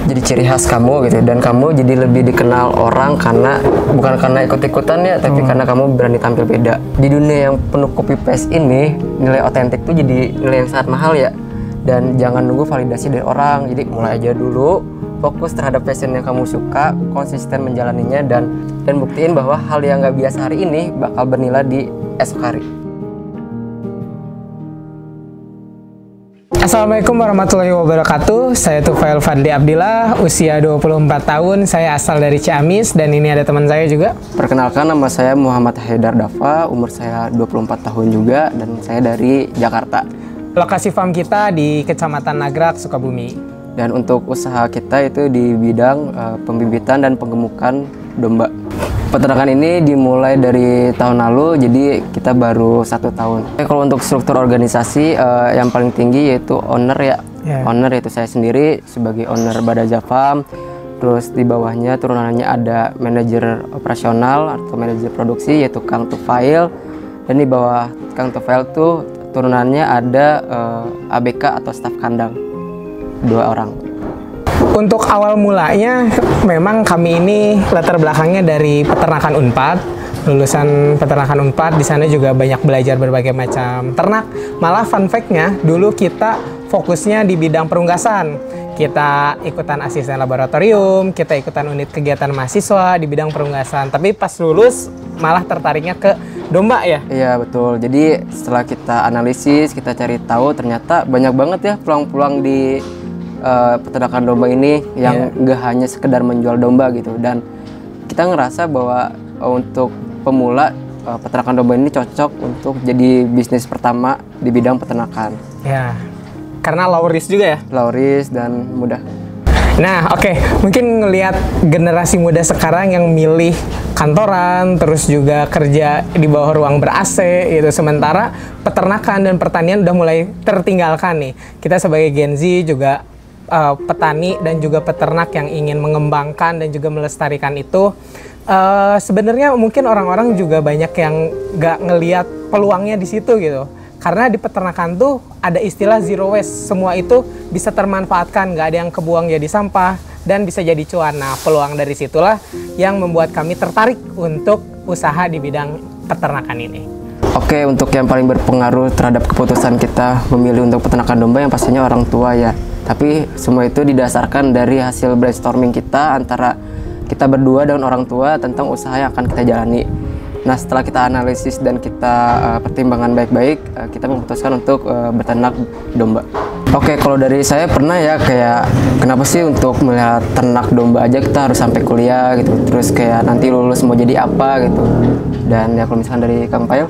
jadi ciri khas kamu gitu, dan kamu jadi lebih dikenal orang karena bukan karena ikut-ikutan ya, tapi karena kamu berani tampil beda. Di dunia yang penuh copy paste ini, nilai otentik tuh jadi nilai yang sangat mahal ya. Dan jangan nunggu validasi dari orang, jadi mulai aja dulu, fokus terhadap passion yang kamu suka, konsisten menjalaninya, dan buktiin bahwa hal yang nggak biasa hari ini bakal bernilai di esok hari. Assalamualaikum warahmatullahi wabarakatuh. Saya Tufail Fadli Abdillah, usia 24 tahun, saya asal dari Ciamis, dan ini ada teman saya juga. Perkenalkan, nama saya Muhammad Haidar Dafa, umur saya 24 tahun juga, dan saya dari Jakarta. Lokasi farm kita di Kecamatan Nagrak, Sukabumi. Dan untuk usaha kita itu di bidang pembibitan dan penggemukan domba. Peternakan ini dimulai dari tahun lalu, jadi kita baru 1 tahun. Kalau untuk struktur organisasi yang paling tinggi yaitu owner ya. Owner yaitu saya sendiri sebagai owner Badaja Farm. Terus di bawahnya turunannya ada manajer operasional atau manajer produksi yaitu Kang Tufail. Dan di bawah Kang Tufail tuh turunannya ada ABK atau staf kandang, 2 orang. Untuk awal mulanya, memang kami ini latar belakangnya dari peternakan Unpad, lulusan peternakan Unpad. Di sana juga banyak belajar berbagai macam ternak. Malah fun fact-nya, dulu kita fokusnya di bidang perunggasan. Kita ikutan asisten laboratorium, kita ikutan unit kegiatan mahasiswa di bidang perunggasan. Tapi pas lulus, malah tertariknya ke domba ya? Iya betul. Jadi setelah kita analisis, kita cari tahu, ternyata banyak banget ya peluang-peluang di peternakan domba ini yang nggak hanya sekedar menjual domba gitu. Dan kita ngerasa bahwa untuk pemula peternakan domba ini cocok untuk jadi bisnis pertama di bidang peternakan. Ya, karena low risk juga ya? Low risk dan mudah. Nah, oke. Mungkin ngelihat generasi muda sekarang yang milih kantoran, terus juga kerja di bawah ruang ber-AC gitu. Sementara peternakan dan pertanian udah mulai tertinggalkan nih. Kita sebagai Gen Z juga petani dan juga peternak yang ingin mengembangkan dan juga melestarikan itu. Sebenarnya mungkin orang-orang juga banyak yang nggak ngelihat peluangnya di situ gitu. Karena di peternakan tuh ada istilah zero waste, semua itu bisa termanfaatkan, nggak ada yang kebuang jadi sampah dan bisa jadi cuan. Nah, peluang dari situlah yang membuat kami tertarik untuk usaha di bidang peternakan ini. Oke, untuk yang paling berpengaruh terhadap keputusan kita memilih untuk peternakan domba yang pastinya orang tua ya. Tapi semua itu didasarkan dari hasil brainstorming kita antara kita berdua dan orang tua tentang usaha yang akan kita jalani. Nah, setelah kita analisis dan kita pertimbangan baik-baik, kita memutuskan untuk berternak domba. Oke, kalau dari saya pernah ya kayak kenapa sih untuk melihat ternak domba aja kita harus sampai kuliah gitu. Terus kayak nanti lulus mau jadi apa gitu. Dan ya kalau misalkan dari Kang Pail?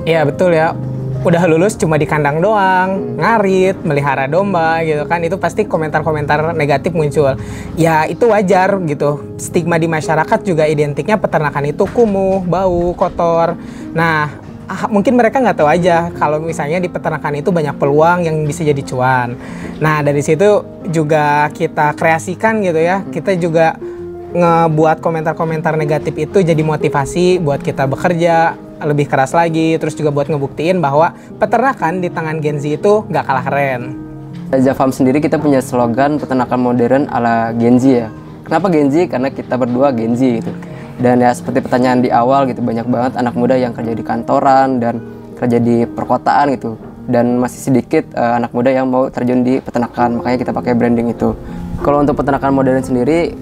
Iya, betul ya. Udah lulus cuma di kandang doang, ngarit, melihara domba gitu kan, itu pasti komentar-komentar negatif muncul. Ya itu wajar gitu, stigma di masyarakat juga identiknya peternakan itu kumuh, bau, kotor. Nah, mungkin mereka nggak tahu aja kalau misalnya di peternakan itu banyak peluang yang bisa jadi cuan. Nah, dari situ juga kita kreasikan gitu ya, kita juga ngebuat komentar-komentar negatif itu jadi motivasi buat kita bekerja lebih keras lagi, terus juga buat ngebuktiin bahwa peternakan di tangan Gen Z itu nggak kalah keren. Badaja Farm sendiri kita punya slogan peternakan modern ala Gen Z ya. Kenapa Gen Z? Karena kita berdua Gen Z gitu. Dan ya seperti pertanyaan di awal gitu, banyak banget anak muda yang kerja di kantoran dan kerja di perkotaan gitu. Dan masih sedikit anak muda yang mau terjun di peternakan, makanya kita pakai branding itu. Kalau untuk peternakan modern sendiri,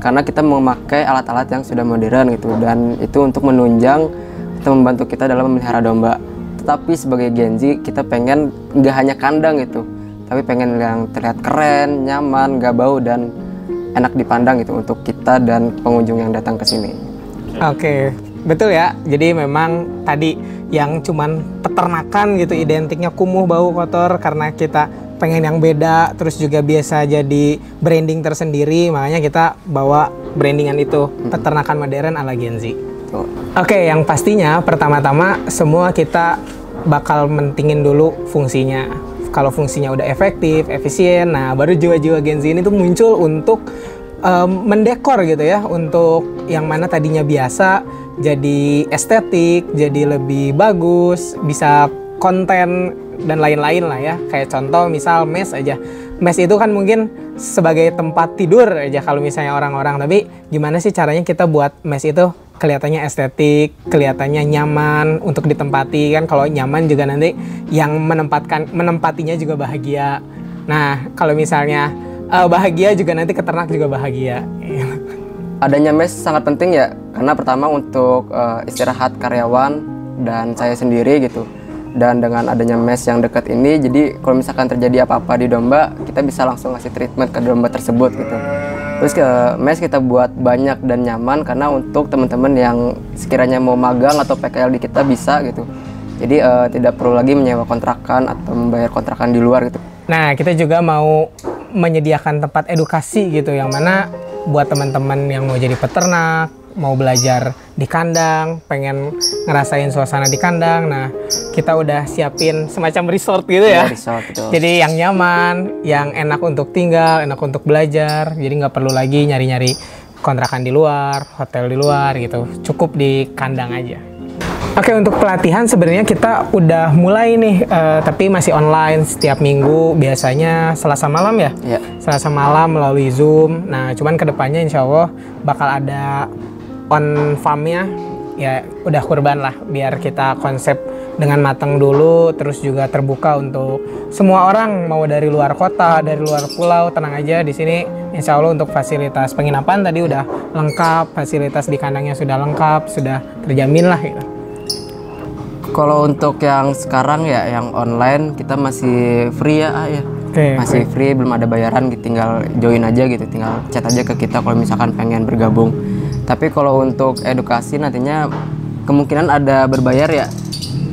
karena kita memakai alat-alat yang sudah modern gitu, dan itu untuk menunjang membantu kita dalam memelihara domba. Tetapi sebagai Gen Z kita pengen nggak hanya kandang gitu, tapi pengen yang terlihat keren, nyaman, nggak bau dan enak dipandang gitu untuk kita dan pengunjung yang datang ke sini. Oke, betul ya. Jadi memang tadi yang cuman peternakan gitu identiknya kumuh, bau, kotor, karena kita pengen yang beda, terus juga biasa jadi branding tersendiri, makanya kita bawa brandingan itu, peternakan modern ala Gen Z. Oke, yang pastinya pertama-tama semua kita bakal mentingin dulu fungsinya. Kalau fungsinya udah efektif, efisien, nah baru jiwa-jiwa Gen Z ini tuh muncul untuk mendekor gitu ya, untuk yang mana tadinya biasa jadi estetik, jadi lebih bagus, bisa konten dan lain-lain lah ya. Kayak contoh misal mes aja, mes itu kan mungkin sebagai tempat tidur aja kalau misalnya orang-orang, tapi gimana sih caranya kita buat mes itu kelihatannya estetik, kelihatannya nyaman untuk ditempati kan. Kalau nyaman juga nanti yang menempatinya juga bahagia. Nah, kalau misalnya bahagia juga nanti peternak juga bahagia. Adanya mes sangat penting ya, karena pertama untuk istirahat karyawan dan saya sendiri gitu. Dan dengan adanya mes yang dekat ini, jadi kalau misalkan terjadi apa-apa di domba, kita bisa langsung ngasih treatment ke domba tersebut gitu. Terus mes kita buat banyak dan nyaman karena untuk teman-teman yang sekiranya mau magang atau PKL di kita bisa gitu. Jadi tidak perlu lagi menyewa kontrakan atau membayar kontrakan di luar gitu. Nah, kita juga mau menyediakan tempat edukasi gitu, yang mana buat teman-teman yang mau jadi peternak, mau belajar di kandang, pengen ngerasain suasana di kandang. Nah, kita udah siapin semacam resort gitu ya. Resort, betul. Jadi yang nyaman, yang enak untuk tinggal, enak untuk belajar. Jadi nggak perlu lagi nyari-nyari kontrakan di luar, hotel di luar gitu. Cukup di kandang aja. Oke, untuk pelatihan sebenarnya kita udah mulai nih, tapi masih online setiap minggu, biasanya Selasa malam ya? Iya. Selasa malam melalui Zoom. Nah, cuman kedepannya insya Allah bakal ada on farmnya, ya udah kurban lah, biar kita konsep dengan matang dulu, terus juga terbuka untuk semua orang, mau dari luar kota, dari luar pulau, tenang aja di sini. Insya Allah untuk fasilitas penginapan tadi udah lengkap, fasilitas di kandangnya sudah lengkap, sudah terjamin lah gitu. Kalau untuk yang sekarang ya, yang online kita masih free ya, ya. Masih free, belum ada bayaran, tinggal join aja gitu, tinggal chat aja ke kita kalau misalkan pengen bergabung. Tapi kalau untuk edukasi nantinya kemungkinan ada berbayar ya,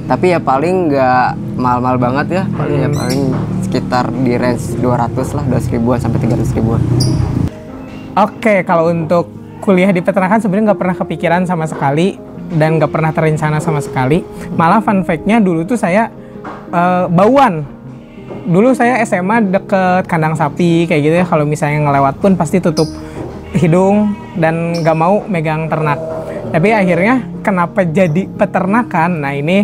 tapi ya paling nggak mahal-mahal banget ya, paling sekitar di range 200 lah, 200 ribuan sampai 300 ribuan. Oke, kalau untuk kuliah di peternakan sebenarnya nggak pernah kepikiran sama sekali dan nggak pernah terencana sama sekali. Malah fun fact-nya dulu tuh saya bauan. Dulu saya SMA deket kandang sapi kayak gitu ya, kalau misalnya ngelewat pun pasti tutup hidung dan nggak mau megang ternak. Tapi akhirnya kenapa jadi peternakan? Nah, ini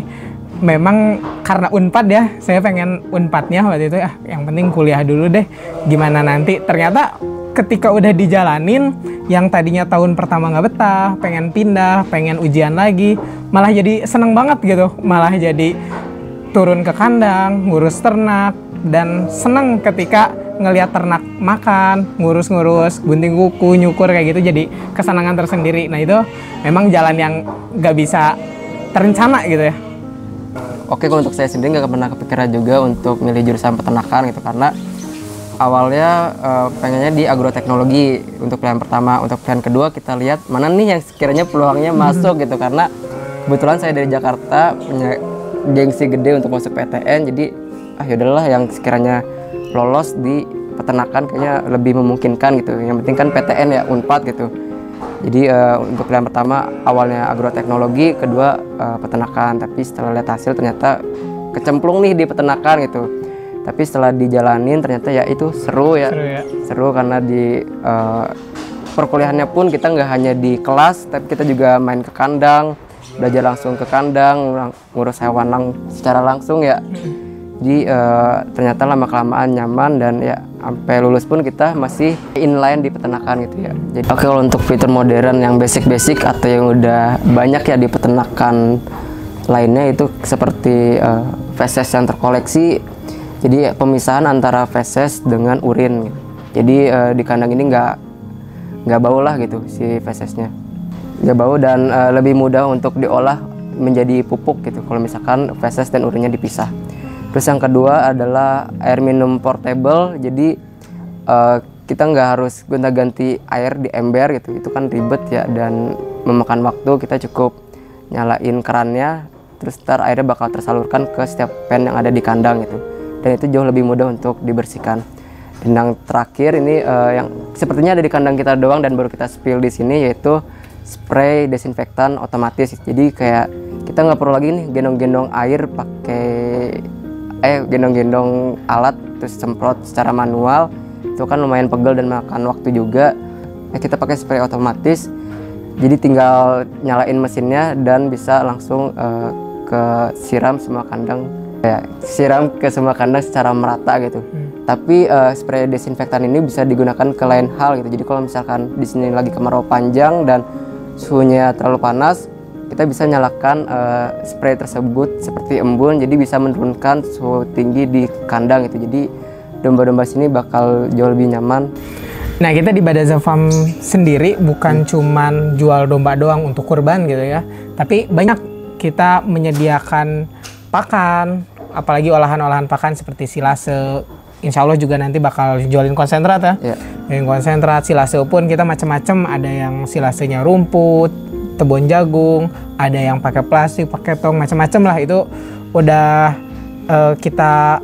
memang karena Unpad ya, saya pengen Unpadnya waktu itu, yang penting kuliah dulu deh, gimana nanti. Ternyata ketika udah dijalanin, yang tadinya tahun pertama nggak betah, pengen pindah, pengen ujian lagi, malah jadi seneng banget gitu, malah jadi turun ke kandang, ngurus ternak, dan seneng ketika ngelihat ternak makan, ngurus-ngurus, gunting kuku, nyukur kayak gitu, jadi kesenangan tersendiri. Nah, itu memang jalan yang nggak bisa terencana gitu ya. Oke, kalau untuk saya sendiri nggak pernah kepikiran juga untuk milih jurusan peternakan gitu, karena awalnya pengennya di agroteknologi untuk pilihan pertama. Untuk pilihan kedua kita lihat mana nih yang sekiranya peluangnya masuk gitu, karena kebetulan saya dari Jakarta punya gengsi gede untuk masuk PTN, jadi yaudahlah yang sekiranya lolos di peternakan kayaknya lebih memungkinkan gitu. Yang penting kan PTN ya, Unpad gitu. Jadi untuk pilihan pertama awalnya agroteknologi, kedua peternakan, tapi setelah lihat hasil ternyata kecemplung nih di peternakan gitu. Tapi setelah dijalanin ternyata ya itu seru ya. Seru karena di perkuliahannya pun kita nggak hanya di kelas, tapi kita juga main ke kandang, belajar langsung ke kandang, ngurus hewan secara langsung ya. Jadi ternyata lama-kelamaan nyaman, dan ya sampai lulus pun kita masih inline di peternakan gitu ya. Jadi oke, kalau untuk fitur modern yang basic-basic atau yang udah banyak ya di peternakan lainnya, itu seperti feses yang terkoleksi. Jadi pemisahan antara feses dengan urin gitu. Jadi di kandang ini nggak bau lah gitu si fesesnya, nggak bau, dan lebih mudah untuk diolah menjadi pupuk gitu kalau misalkan feses dan urinnya dipisah. Terus yang kedua adalah air minum portable. Jadi kita nggak harus gonta-ganti air di ember gitu, itu kan ribet ya dan memakan waktu. Kita cukup nyalain kerannya, terus ntar airnya bakal tersalurkan ke setiap pen yang ada di kandang gitu, dan itu jauh lebih mudah untuk dibersihkan. Dan yang terakhir ini yang sepertinya ada di kandang kita doang dan baru kita spill di sini, yaitu spray desinfektan otomatis. Jadi kayak kita nggak perlu lagi nih gendong-gendong air pakai gendong-gendong alat terus semprot secara manual, itu kan lumayan pegel dan makan waktu juga. Kita pakai spray otomatis, jadi tinggal nyalain mesinnya dan bisa langsung siram semua kandang, siram ke semua kandang secara merata gitu, Tapi spray desinfektan ini bisa digunakan ke lain hal gitu. Jadi kalau misalkan di sini lagi kemarau panjang dan suhunya terlalu panas, kita bisa nyalakan spray tersebut seperti embun, jadi bisa menurunkan suhu tinggi di kandang gitu. Jadi domba-domba sini bakal jauh lebih nyaman. Nah, kita di Badaza Farm sendiri bukan cuman jual domba doang untuk kurban gitu ya, tapi banyak kita menyediakan pakan, apalagi olahan-olahan pakan seperti silase. Insya Allah juga nanti bakal jualin konsentrat ya. Jualin konsentrat, silase pun kita macam-macam, ada yang silasenya rumput, tebon jagung, ada yang pakai plastik, pakai tong, macam-macam lah. Itu udah kita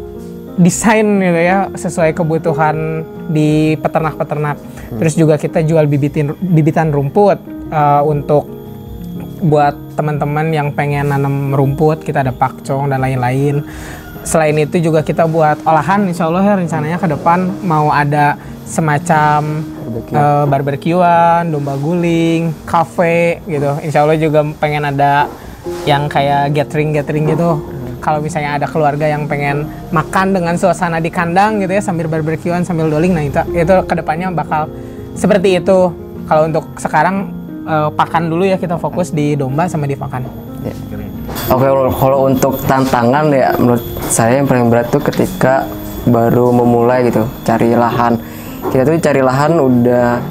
desain gitu ya sesuai kebutuhan di peternak-peternak. Terus juga kita jual bibitan rumput untuk buat teman-teman yang pengen nanam rumput, kita ada pakcong dan lain-lain. Selain itu juga kita buat olahan, insya Allah ya rencananya ke depan mau ada semacam barbekyuan, domba guling, kafe gitu. Insya Allah juga pengen ada yang kayak gathering gitu. Kalau misalnya ada keluarga yang pengen makan dengan suasana di kandang gitu ya, sambil barbekyuan, sambil doling, nah itu kedepannya bakal seperti itu. Kalau untuk sekarang pakan dulu ya, kita fokus di domba sama di pakan. Oke, kalau untuk tantangan ya menurut saya yang paling berat tuh ketika baru memulai gitu, cari lahan. Kita tuh cari lahan udah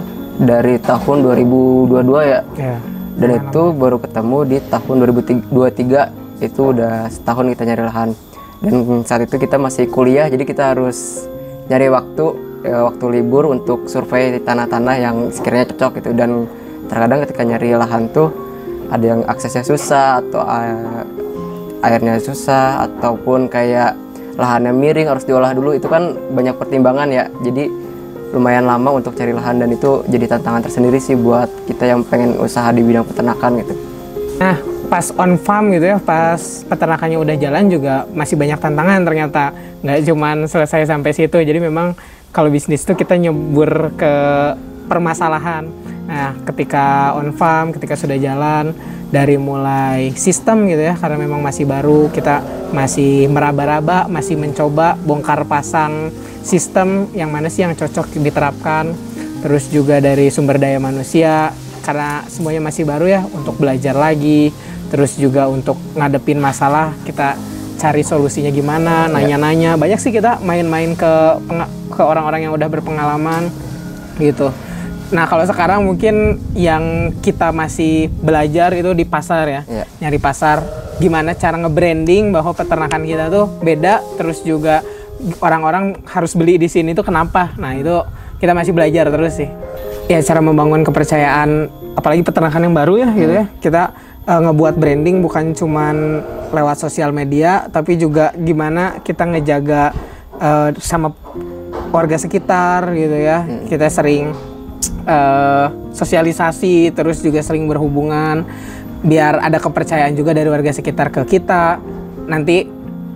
dari tahun 2022 ya. Dan itu baru ketemu di tahun 2023. Itu udah setahun kita nyari lahan, dan saat itu kita masih kuliah, jadi kita harus nyari waktu libur untuk survei tanah-tanah yang sekiranya cocok gitu. Dan terkadang ketika nyari lahan tuh ada yang aksesnya susah atau airnya susah, ataupun kayak lahannya miring harus diolah dulu. Itu kan banyak pertimbangan ya, jadi lumayan lama untuk cari lahan, dan itu jadi tantangan tersendiri sih buat kita yang pengen usaha di bidang peternakan gitu. Nah, pas on farm gitu ya, pas peternakannya udah jalan juga masih banyak tantangan ternyata. Nggak cuman selesai sampai situ. Jadi memang kalau bisnis tuh kita nyebur ke permasalahan. Nah, ketika on farm, ketika sudah jalan, dari mulai sistem gitu ya, karena memang masih baru, kita masih meraba-raba, masih mencoba bongkar pasang sistem yang mana sih yang cocok diterapkan. Terus juga dari sumber daya manusia, karena semuanya masih baru ya, untuk belajar lagi. Terus juga untuk ngadepin masalah, kita cari solusinya gimana, nanya-nanya. Banyak sih kita main-main ke orang-orang yang udah berpengalaman gitu. Nah, kalau sekarang mungkin yang kita masih belajar itu di pasar ya. Nyari pasar, gimana cara nge-branding bahwa peternakan kita tuh beda, terus juga orang-orang harus beli di sini tuh kenapa. Nah, itu kita masih belajar terus sih. Ya, cara membangun kepercayaan, apalagi peternakan yang baru ya gitu ya. Kita ngebuat branding bukan cuman lewat sosial media, tapi juga gimana kita ngejaga sama warga sekitar gitu ya. Kita sering sosialisasi, terus juga sering berhubungan biar ada kepercayaan juga dari warga sekitar ke kita. Nanti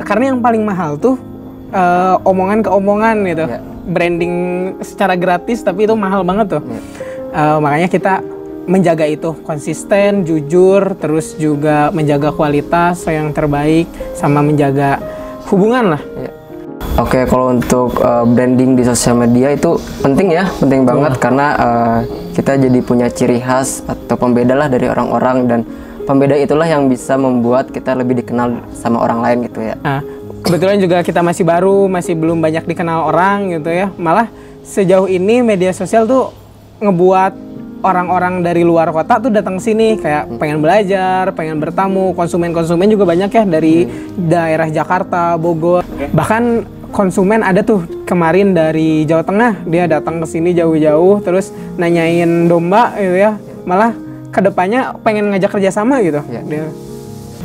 karena yang paling mahal tuh omongan ke omongan gitu. Branding secara gratis tapi itu mahal banget tuh. Makanya kita menjaga itu, konsisten, jujur, terus juga menjaga kualitas yang terbaik, sama menjaga hubungan lah. Oke, kalau untuk branding di sosial media itu penting ya, penting banget karena kita jadi punya ciri khas atau pembeda lah dari orang-orang, dan pembeda itulah yang bisa membuat kita lebih dikenal sama orang lain gitu ya. Kebetulan juga kita masih baru, masih belum banyak dikenal orang gitu ya. Malah sejauh ini media sosial tuh ngebuat orang-orang dari luar kota tuh datang sini kayak pengen belajar, pengen bertamu. Konsumen juga banyak ya dari daerah Jakarta, Bogor. Bahkan konsumen ada tuh kemarin dari Jawa Tengah, dia datang ke sini jauh-jauh terus nanyain domba gitu ya. Malah kedepannya pengen ngajak kerjasama gitu.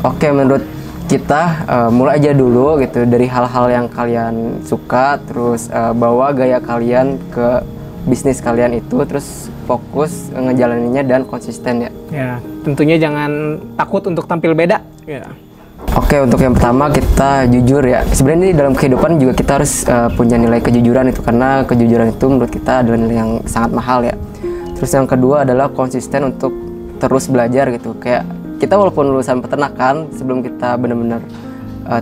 Oke, menurut kita mulai aja dulu gitu dari hal-hal yang kalian suka, terus bawa gaya kalian ke bisnis kalian itu, terus fokus ngejalaninnya dan konsisten ya. Ya, tentunya jangan takut untuk tampil beda. Ya. Oke, untuk yang pertama kita jujur ya. Sebenarnya ini dalam kehidupan juga kita harus punya nilai kejujuran itu, karena kejujuran itu menurut kita adalah nilai yang sangat mahal ya. Terus yang kedua adalah konsisten untuk terus belajar gitu. Kayak kita walaupun lulusan peternakan, sebelum kita benar-benar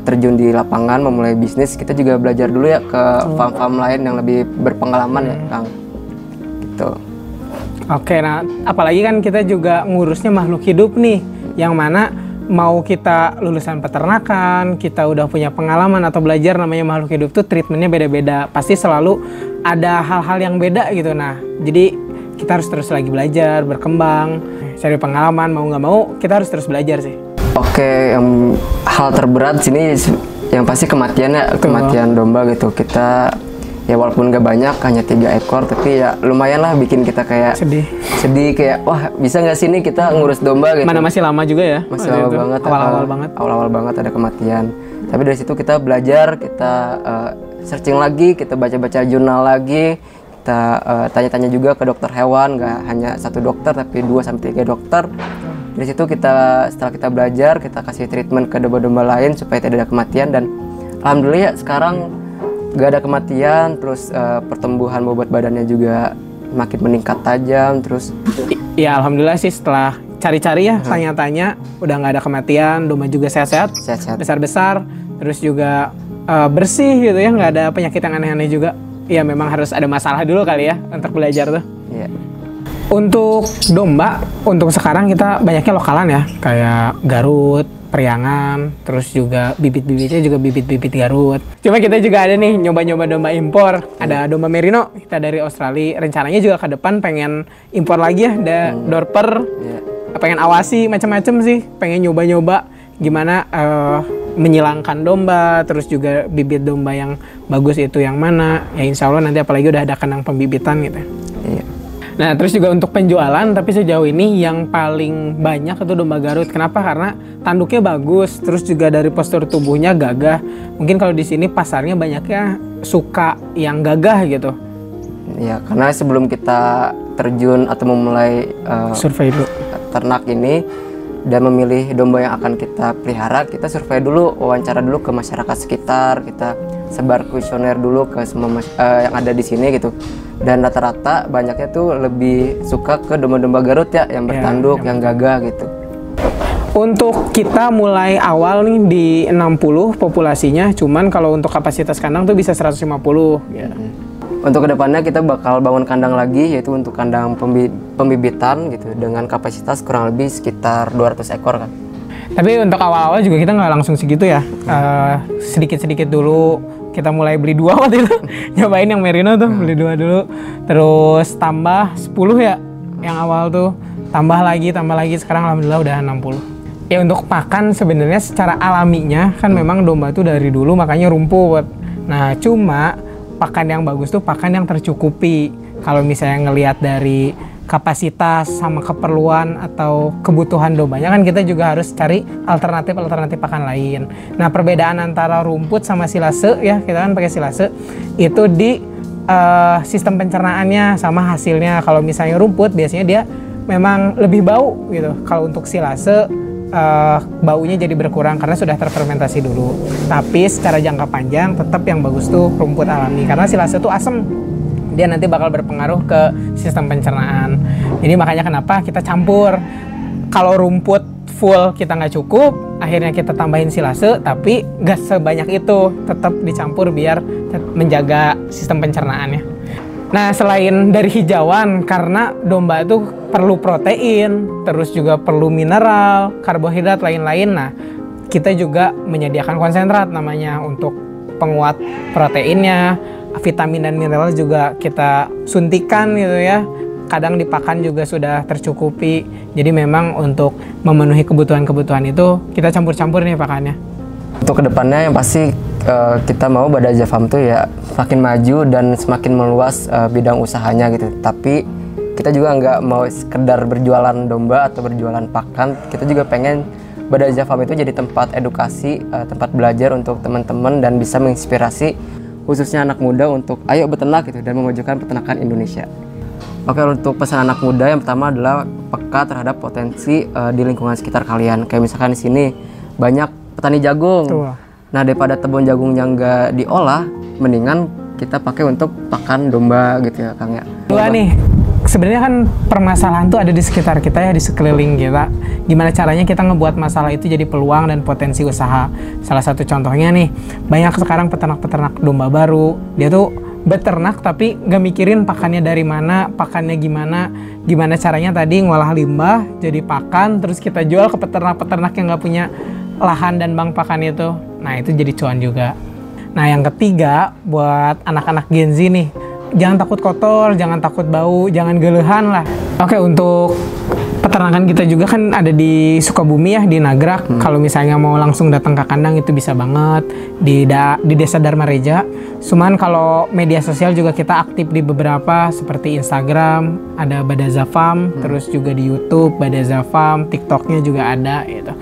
terjun di lapangan memulai bisnis, kita juga belajar dulu ya ke farm-farm lain yang lebih berpengalaman ya Kang. Gitu. Oke, nah apalagi kan kita juga ngurusnya makhluk hidup nih, yang mana mau kita lulusan peternakan, kita udah punya pengalaman atau belajar, namanya makhluk hidup tuh treatmentnya beda-beda. Pasti selalu ada hal-hal yang beda gitu. Nah, jadi kita harus terus lagi belajar, berkembang, cari pengalaman, mau nggak mau kita harus terus belajar sih. Oke, yang hal terberat sini yang pasti kematian ya, kematian domba gitu. Kita ya walaupun nggak banyak, hanya 3 ekor, tapi ya lumayan lah bikin kita kayak sedih kayak wah bisa nggak sih nih kita ngurus domba gitu. Mana masih lama juga ya? Masih lama banget. Awal-awal banget ada kematian. Tapi dari situ kita belajar, kita searching lagi, kita baca-baca jurnal lagi, kita tanya-tanya juga ke dokter hewan, nggak hanya 1 dokter tapi 2-3 dokter. Dari situ setelah kita belajar, kita kasih treatment ke domba-domba lain supaya tidak ada kematian, dan alhamdulillah ya sekarang nggak ada kematian. Terus pertumbuhan bobot badannya juga makin meningkat tajam. Terus ya alhamdulillah sih, setelah cari-cari ya, tanya-tanya, udah nggak ada kematian, domba juga sehat-sehat, besar-besar, terus juga bersih gitu ya, nggak ada penyakit yang aneh-aneh juga. Ya memang harus ada masalah dulu kali ya untuk belajar tuh. Iya. Untuk domba, untuk sekarang kita banyaknya lokalan ya, kayak Garut, Priangan, terus juga bibit-bibitnya juga bibit-bibit Garut. Cuma kita juga ada nih nyoba-nyoba domba impor. Ada domba merino kita dari Australia. Rencananya juga ke depan pengen impor lagi ya, ada Dorper. Pengen awasi macam-macam sih, pengen nyoba-nyoba gimana menyilangkan domba, terus juga bibit domba yang bagus itu yang mana. Ya insya Allah nanti apalagi udah ada kandang pembibitan gitu. Iya. Nah terus juga untuk penjualan, tapi sejauh ini yang paling banyak itu domba Garut. Kenapa? Karena tanduknya bagus, terus juga dari postur tubuhnya gagah. Mungkin kalau di sini pasarnya banyaknya suka yang gagah gitu. Ya karena sebelum kita terjun atau memulai survei dulu ternak ini dan memilih domba yang akan kita pelihara, kita survei dulu, wawancara dulu ke masyarakat sekitar, kita sebar kuesioner dulu ke semua yang ada di sini gitu. Dan rata-rata banyaknya tuh lebih suka ke domba-domba Garut ya, yang bertanduk, yang gagah gitu. Untuk kita mulai awal nih di 60 populasinya, cuman kalau untuk kapasitas kandang tuh bisa 150 ya. Untuk kedepannya kita bakal bangun kandang lagi, yaitu untuk kandang pembibitan gitu, dengan kapasitas kurang lebih sekitar 200 ekor kan. Tapi untuk awal-awal juga kita nggak langsung segitu ya, sedikit-sedikit dulu. Kita mulai beli 2 waktu itu, nyobain yang merino tuh, beli 2 dulu, terus tambah 10 ya, yang awal tuh, tambah lagi, sekarang alhamdulillah udah 60. Ya untuk pakan sebenarnya secara alaminya kan memang domba tuh dari dulu makanya rumput. Nah cuma pakan yang bagus tuh pakan yang tercukupi. Kalau misalnya ngelihat dari kapasitas sama keperluan atau kebutuhan dombanya kan kita juga harus cari alternatif pakan lain. Nah perbedaan antara rumput sama silase ya, kita kan pakai silase itu di sistem pencernaannya sama hasilnya. Kalau misalnya rumput biasanya dia memang lebih bau gitu. Kalau untuk silase baunya jadi berkurang karena sudah terfermentasi dulu. Tapi secara jangka panjang tetap yang bagus tuh rumput alami karena silase tuh asam. Dia nanti bakal berpengaruh ke sistem pencernaan. Jadi makanya kenapa kita campur. Kalau rumput full kita nggak cukup, akhirnya kita tambahin silase, tapi nggak sebanyak itu. Tetap dicampur biar menjaga sistem pencernaannya. Nah selain dari hijauan, karena domba itu perlu protein, terus juga perlu mineral, karbohidrat lain-lain. Nah kita juga menyediakan konsentrat namanya untuk penguat proteinnya. Vitamin dan mineral juga kita suntikan gitu ya. Kadang di pakan juga sudah tercukupi. Jadi memang untuk memenuhi kebutuhan-kebutuhan itu kita campur-campur nih pakannya. Untuk kedepannya yang pasti kita mau Badaja Farm tuh ya semakin maju dan semakin meluas bidang usahanya gitu. Tapi kita juga nggak mau sekedar berjualan domba atau berjualan pakan. Kita juga pengen Badaja Farm itu jadi tempat edukasi, tempat belajar untuk teman-teman dan bisa menginspirasi khususnya anak muda untuk ayo beternak gitu dan memajukan peternakan Indonesia. Oke, untuk pesan anak muda yang pertama adalah peka terhadap potensi di lingkungan sekitar kalian. Kayak misalkan di sini banyak petani jagung. Nah, daripada tebon jagung yang nggak diolah, mendingan kita pakai untuk pakan domba gitu ya, Kang ya. Dua nih, sebenarnya kan permasalahan tuh ada di sekitar kita ya, di sekeliling kita. Gimana caranya kita ngebuat masalah itu jadi peluang dan potensi usaha. Salah satu contohnya nih, banyak sekarang peternak-peternak domba baru, dia tuh beternak tapi nggak mikirin pakannya dari mana, pakannya gimana caranya tadi ngolah limbah jadi pakan, terus kita jual ke peternak-peternak yang nggak punya lahan dan bank pakan itu. Nah itu jadi cuan juga. Nah yang ketiga buat anak-anak Gen Z nih, jangan takut kotor, jangan takut bau, jangan gelehan lah. Oke, untuk peternakan kita juga kan ada di Sukabumi ya, di Nagrak. Kalau misalnya mau langsung datang ke kandang itu bisa banget di Desa Dharma Reja. Cuman kalau media sosial juga kita aktif di beberapa seperti Instagram, ada Badaza Farm, terus juga di YouTube Badaza Farm, TikToknya juga ada gitu.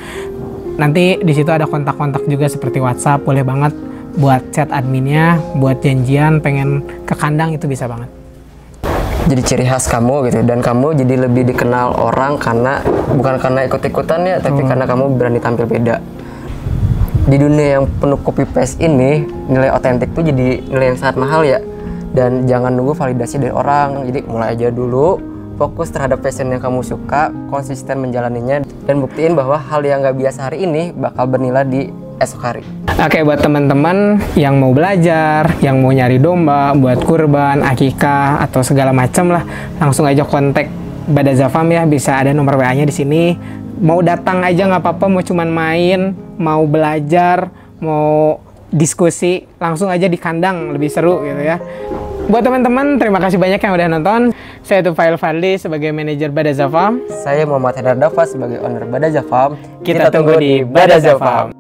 Nanti di situ ada kontak-kontak juga seperti WhatsApp, boleh banget buat chat adminnya, buat janjian pengen ke kandang itu bisa banget. Jadi ciri khas kamu gitu, dan kamu jadi lebih dikenal orang karena bukan karena ikut-ikutan ya, tapi karena kamu berani tampil beda. Di dunia yang penuh copy paste ini, nilai otentik tuh jadi nilai yang sangat mahal ya. Dan jangan nunggu validasi dari orang, jadi mulai aja dulu, fokus terhadap passion yang kamu suka, konsisten menjalaninya, dan buktiin bahwa hal yang gak biasa hari ini bakal bernilai di esok hari. Oke, buat teman-teman yang mau belajar, yang mau nyari domba buat kurban, akikah atau segala macam lah, langsung aja kontak Badaza Farm ya, bisa ada nomor WA-nya di sini. Mau datang aja nggak apa-apa, mau cuman main, mau belajar, mau diskusi, langsung aja di kandang, lebih seru gitu ya. Buat teman-teman, terima kasih banyak yang udah nonton. Saya Tufail Fadli sebagai manajer Badaza Farm. Saya Muhammad Hedar Dava sebagai owner Badaza Farm. Kita tunggu di Badaza Farm.